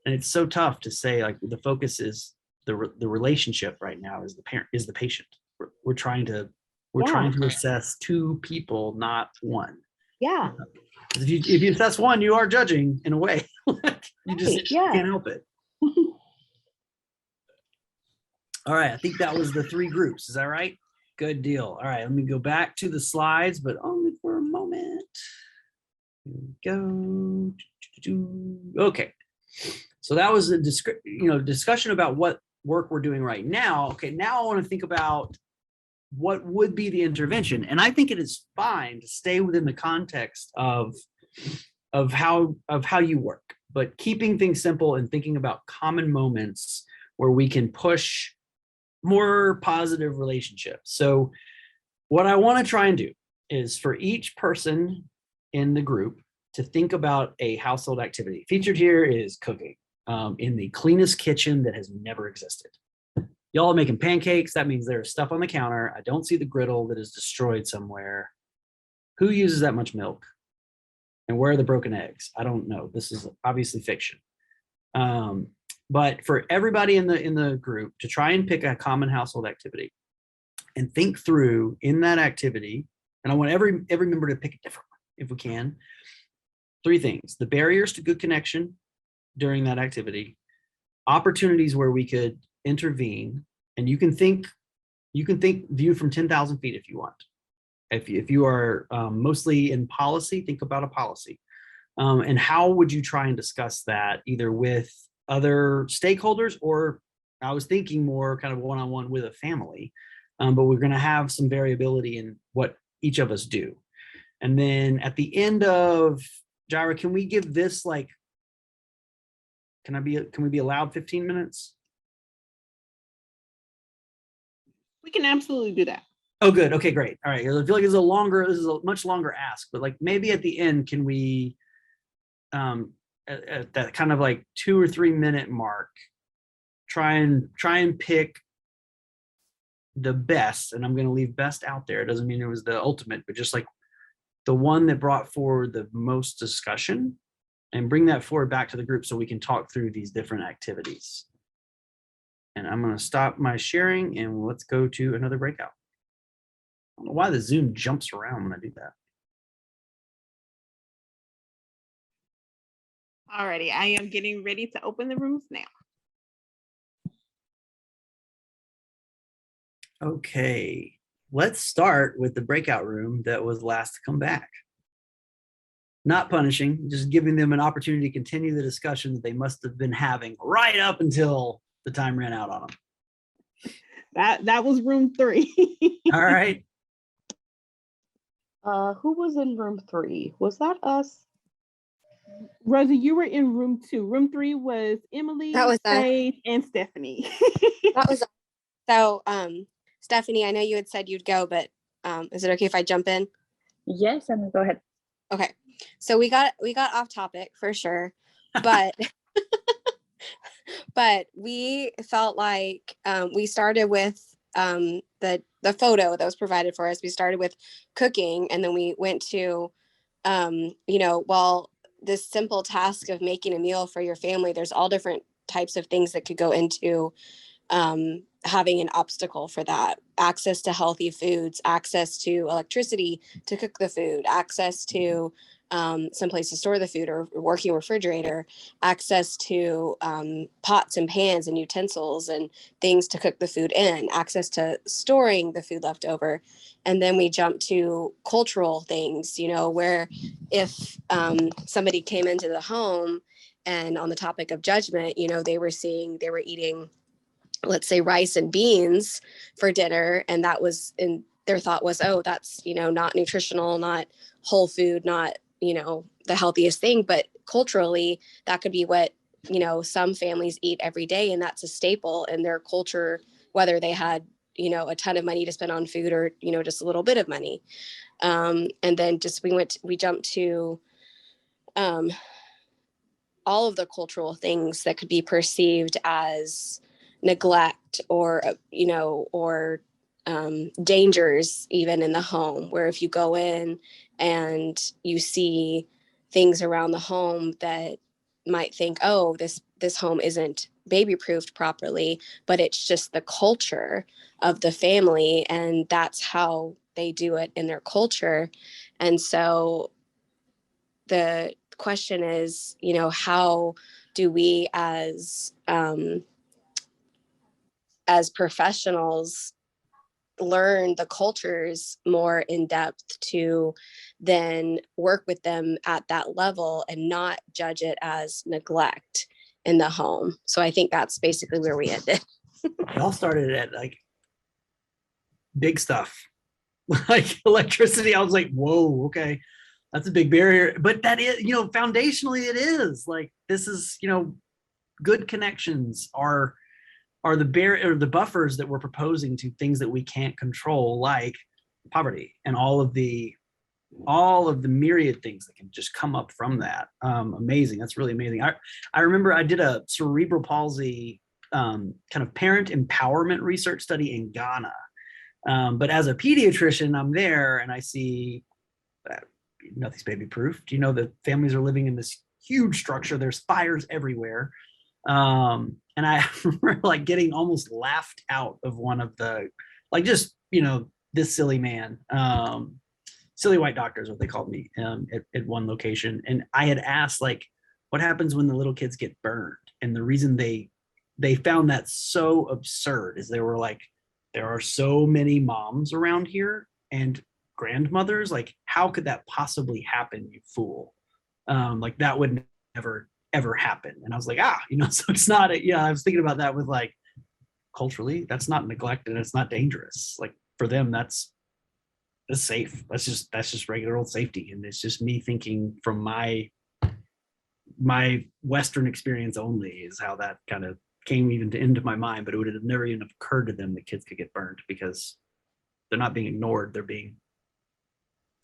it's so tough to say, like, the focus is the relationship right now is the patient. We're trying to assess two people, not one. Yeah. If you assess one, you are judging in a way. You just can't help it. All right, I think that was the 3 groups. Is that right? Good deal. All right, let me go back to the slides, but only for a moment. Here we go. Okay, so that was a discussion about what work we're doing right now. Okay, now I want to think about what would be the intervention, and I think it is fine to stay within the context of how you work, but keeping things simple and thinking about common moments where we can push more positive relationships. So what I want to try and do is for each person in the group to think about a household activity. Featured here is cooking in the cleanest kitchen that has never existed. Y'all are making pancakes. That means there's stuff on the counter. I don't see the griddle that is destroyed somewhere. Who uses that much milk? And where are the broken eggs? I don't know. This is obviously fiction. But for everybody in the group to try and pick a common household activity and think through in that activity, and I want every member to pick a different one if we can. 3 things: the barriers to good connection during that activity, opportunities where we could intervene, and you can think view from 10,000 feet if you want. If you are mostly in policy, think about a policy. And how would you try and discuss that either with other stakeholders, or I was thinking more kind of one-on-one with a family, but we're going to have some variability in what each of us do. And then at the end of, Jaira, can we give this like, can we be allowed 15 minutes? We can absolutely do that. Oh, good. Okay, great. All right. I feel like this is a much longer ask, but like maybe at the end, can we, at that kind of like 2 or 3 minute mark, try and pick the best, and I'm going to leave best out there. It doesn't mean it was the ultimate, but just like the one that brought forward the most discussion, and bring that forward back to the group so we can talk through these different activities. And I'm going to stop my sharing and let's go to another breakout. I don't know why the Zoom jumps around when I do that. Alrighty, I am getting ready to open the rooms now. Okay, let's start with the breakout room that was last to come back. Not punishing, just giving them an opportunity to continue the discussion that they must have been having right up until the time ran out on them. That was room 3. All right. Who was in room 3? Was that us? Rosie, you were in room 2. Room 3 was Emily, That was Paige, and Stephanie. That was so. Stephanie, I know you had said you'd go, but is it okay if I jump in? Yes, Emma, go ahead. Okay, so we got off topic for sure, but but we felt like we started with the photo that was provided for us. We started with cooking, and then we went to well, this simple task of making a meal for your family. There's all different types of things that could go into having an obstacle for that: access to healthy foods, access to electricity to cook the food, access to some place to store the food or working refrigerator, access to pots and pans and utensils and things to cook the food in, access to storing the food left over. And then we jump to cultural things, where if somebody came into the home and on the topic of judgment, they were eating, let's say, rice and beans for dinner, and that was in their thought was, oh, that's not nutritional, not whole food, not the healthiest thing. But culturally, that could be what some families eat every day, and that's a staple in their culture, whether they had a ton of money to spend on food or just a little bit of money. And then we jumped to all of the cultural things that could be perceived as neglect or dangers even in the home, where if you go in and you see things around the home that might think, oh, this home isn't baby proofed properly, but it's just the culture of the family and that's how they do it in their culture. And so the question is, how do we as professionals learn the cultures more in depth to then work with them at that level and not judge it as neglect in the home. So I think that's basically where we ended. It all started at like big stuff, like electricity. I was like, whoa, okay, that's a big barrier. But that is, foundationally it is. Like, this is, good connections are the barrier or the buffers that we're proposing to things that we can't control, like poverty and all of the myriad things that can just come up from that. Amazing. That's really amazing. I remember I did a cerebral palsy kind of parent empowerment research study in Ghana. But as a pediatrician, I'm there and I see nothing's baby proof. The families are living in this huge structure. There's fires everywhere. And I remember like getting almost laughed out of one of the, like, just, this silly man, silly white doctor is what they called me at one location. And I had asked, like, what happens when the little kids get burned? And the reason they found that so absurd is they were like, there are so many moms around here and grandmothers, like, how could that possibly happen, you fool? Like that would never ever happen. And I was like, so it's not I was thinking about that with like culturally, that's not neglect and it's not dangerous. Like for them, that's safe. That's just regular old safety. And it's just me thinking from my Western experience only is how that kind of came even into my mind, but it would have never even occurred to them that kids could get burned because they're not being ignored. They're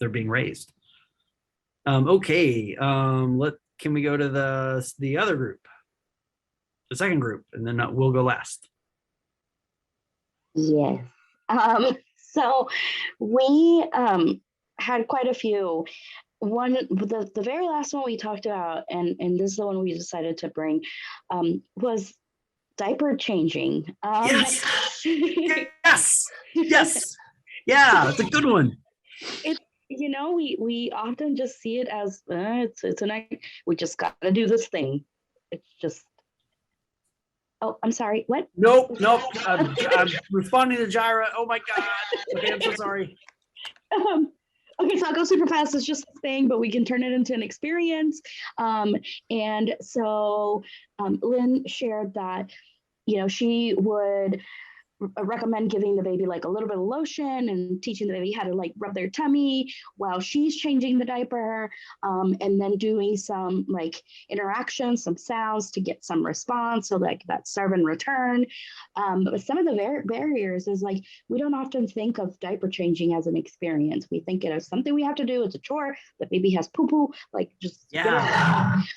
being raised. Okay. Can we go to the other group, the second group, and then we'll go last. Yes. So we had quite a few. The very last one we talked about, and this is the one we decided to bring, was diaper changing. Yes. Yes. Yeah, it's a good one. We often just see it as it's a night. We just got to do this thing. It's just. Oh, I'm sorry. What? Nope. I'm responding to Jaira. Oh my God. Okay, I'm so sorry. Okay, so I'll go super fast. It's just a thing, but we can turn it into an experience. And so Lynn shared that, she would recommend giving the baby like a little bit of lotion and teaching the baby how to like rub their tummy while she's changing the diaper, and then doing some like interactions, some sounds to get some response, so like that serve and return. But some of the barriers is like we don't often think of diaper changing as an experience. We think it as something we have to do. It's a chore. The baby has poo, like just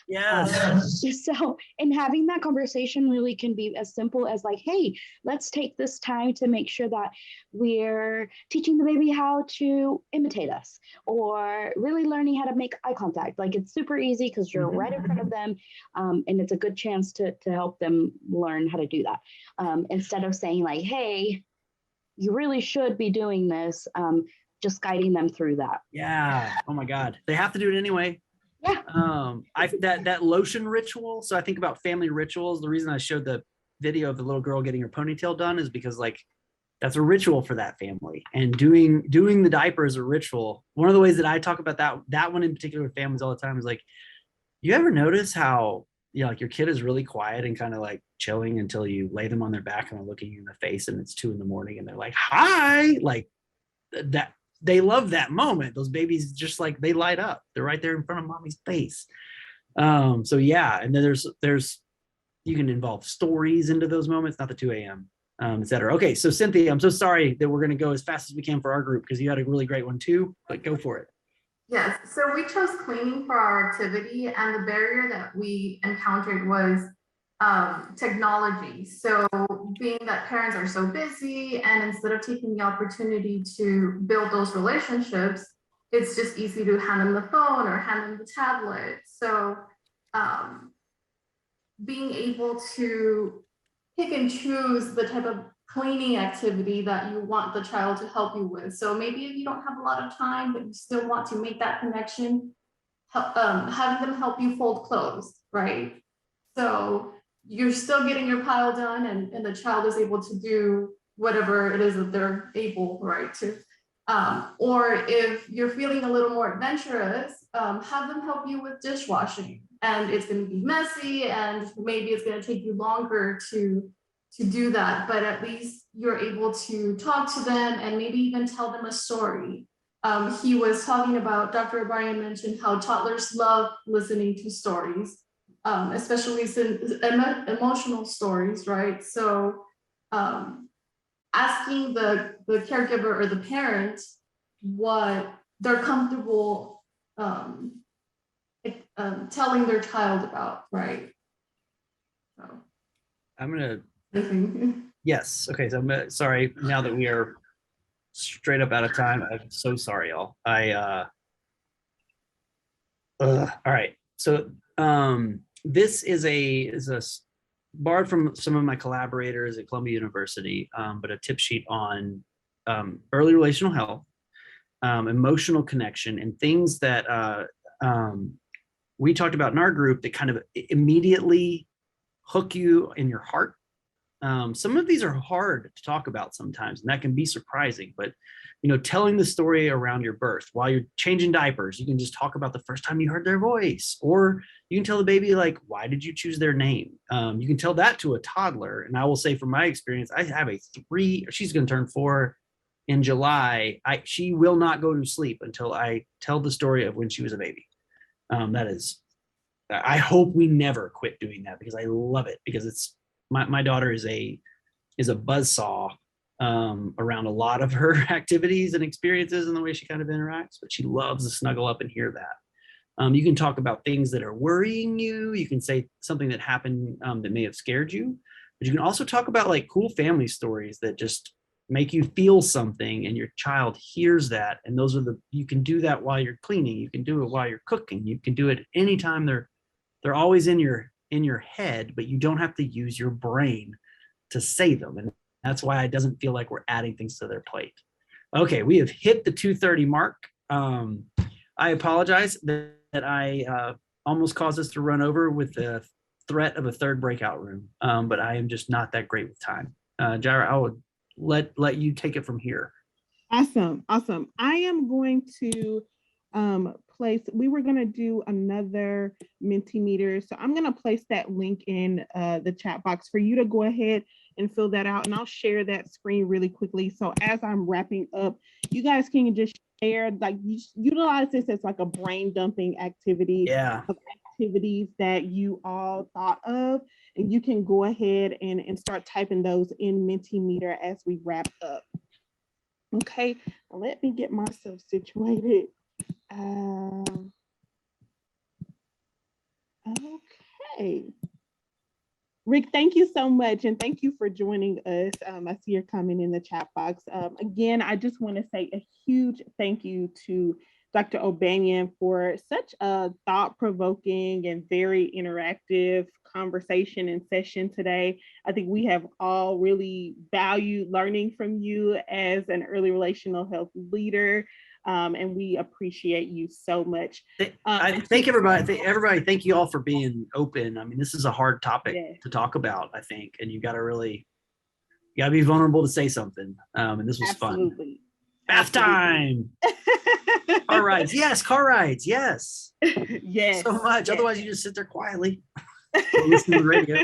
Yes. So, and having that conversation really can be as simple as like, hey, let's take this time to make sure that we're teaching the baby how to imitate us or really learning how to make eye contact. Like it's super easy because you're right in front of them, and it's a good chance to help them learn how to do that. Instead of saying like, hey, you really should be doing this, just guiding them through that. Yeah. Oh my God. They have to do it anyway. Yeah. That lotion ritual. So I think about family rituals. The reason I showed the video of the little girl getting her ponytail done is because like that's a ritual for that family, and doing the diaper is a ritual. One of the ways that I talk about that one in particular with families all the time is like, you ever notice how like your kid is really quiet and kind of like chilling until you lay them on their back and they're looking you in the face and it's 2 a.m. and they're like, hi, like that. They love that moment. Those babies just like they light up. They're right there in front of mommy's face. So yeah, and then there's you can involve stories into those moments, not the 2 a.m. Et cetera. Okay, so Cynthia, I'm so sorry that we're going to go as fast as we can for our group because you had a really great one too, but go for it. Yes, so we chose cleaning for our activity, and the barrier that we encountered was technology. So being that parents are so busy, and instead of taking the opportunity to build those relationships, it's just easy to hand them the phone or hand them the tablet. So being able to pick and choose the type of cleaning activity that you want the child to help you with. So maybe if you don't have a lot of time, but you still want to make that connection, having them help you fold clothes, right? So you're still getting your pile done, and the child is able to do whatever it is that they're able, right, to. Or if you're feeling a little more adventurous, have them help you with dishwashing. And it's going to be messy, and maybe it's going to take you longer to do that, but at least you're able to talk to them and maybe even tell them a story. He was talking about, Dr. Obanion mentioned how toddlers love listening to stories, especially emotional stories, right? So asking the caregiver or the parent what they're comfortable telling their child about, right? So I'm gonna. Yes. Okay. So I'm sorry. Now that we are straight up out of time, I'm so sorry, y'all. All right. So this is a borrowed from some of my collaborators at Columbia University, but a tip sheet on early relational health, emotional connection, and things that we talked about in our group that kind of immediately hook you in your heart. Some of these are hard to talk about sometimes, and that can be surprising, but telling the story around your birth while you're changing diapers, you can just talk about the first time you heard their voice, or you can tell the baby, like, why did you choose their name? You can tell that to a toddler. And I will say from my experience, I have she's going to turn 4 in July. She will not go to sleep until I tell the story of when she was a baby. I hope we never quit doing that, because I love it, because it's my daughter is a buzzsaw around a lot of her activities and experiences and the way she kind of interacts, but she loves to snuggle up and hear that. You can talk about things that are worrying you. You can say something that happened that may have scared you, but you can also talk about like cool family stories that just make you feel something, and your child hears that. And you can do that while you're cleaning. You can do it while you're cooking. You can do it anytime. They're always in your head, but you don't have to use your brain to say them. And that's why it doesn't feel like we're adding things to their plate. Okay, we have hit the 2:30 mark. I apologize that I almost caused us to run over with the threat of a third breakout room, but I am just not that great with time. Jaira, I would let you take it from here. Awesome. I am going to we were going to do another Mentimeter. So I'm going to place that link in the chat box for you to go ahead and fill that out. And I'll share that screen really quickly. So as I'm wrapping up, you guys can just share, like, utilize this as like a brain dumping activity. Yeah. Of activities that you all thought of. And you can go ahead and start typing those in Mentimeter as we wrap up. Okay, let me get myself situated. Okay. Rick, thank you so much. And thank you for joining us. I see you're coming in the chat box. Again, I just want to say a huge thank you to Dr. Obanion for such a thought-provoking and very interactive conversation and session today. I think we have all really valued learning from you as an early relational health leader. And we appreciate you so much. I thank everybody. Thank you all for being open. I mean, this is a hard topic to talk about, I think, and you got to be vulnerable to say something. And this was fun. Bath time. Car rides. Yes. Car rides. Yes. Yes. So much. Yes. Otherwise, you just sit there quietly listen to the radio.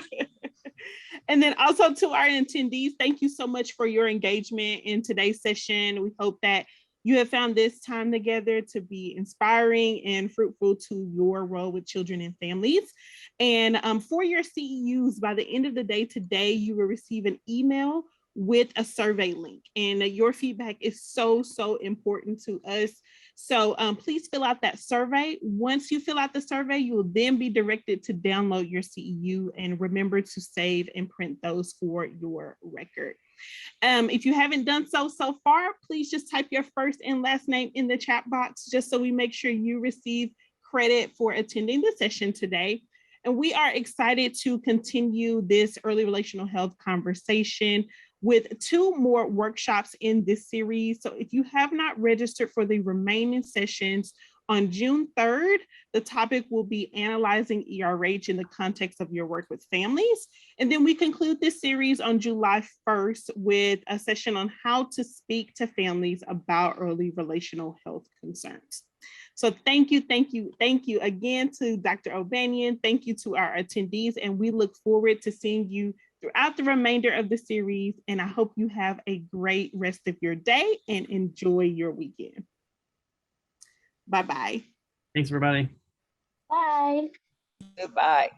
And then also to our attendees, thank you so much for your engagement in today's session. We hope that you have found this time together to be inspiring and fruitful to your role with children and families. And for your CEUs, by the end of the day today, you will receive an email with a survey link. And your feedback is so important to us. So please fill out that survey. Once you fill out the survey, you will then be directed to download your CEU, and remember to save and print those for your record. If you haven't done so far, please just type your first and last name in the chat box, just so we make sure you receive credit for attending the session today. And we are excited to continue this early relational health conversation with 2 more workshops in this series. So if you have not registered for the remaining sessions, on June 3rd, the topic will be analyzing ERH in the context of your work with families. And then we conclude this series on July 1st with a session on how to speak to families about early relational health concerns. So thank you again to Dr. Obanion. Thank you to our attendees, and we look forward to seeing you throughout the remainder of the series. And I hope you have a great rest of your day and enjoy your weekend. Bye-bye. Thanks, everybody. Bye. Goodbye.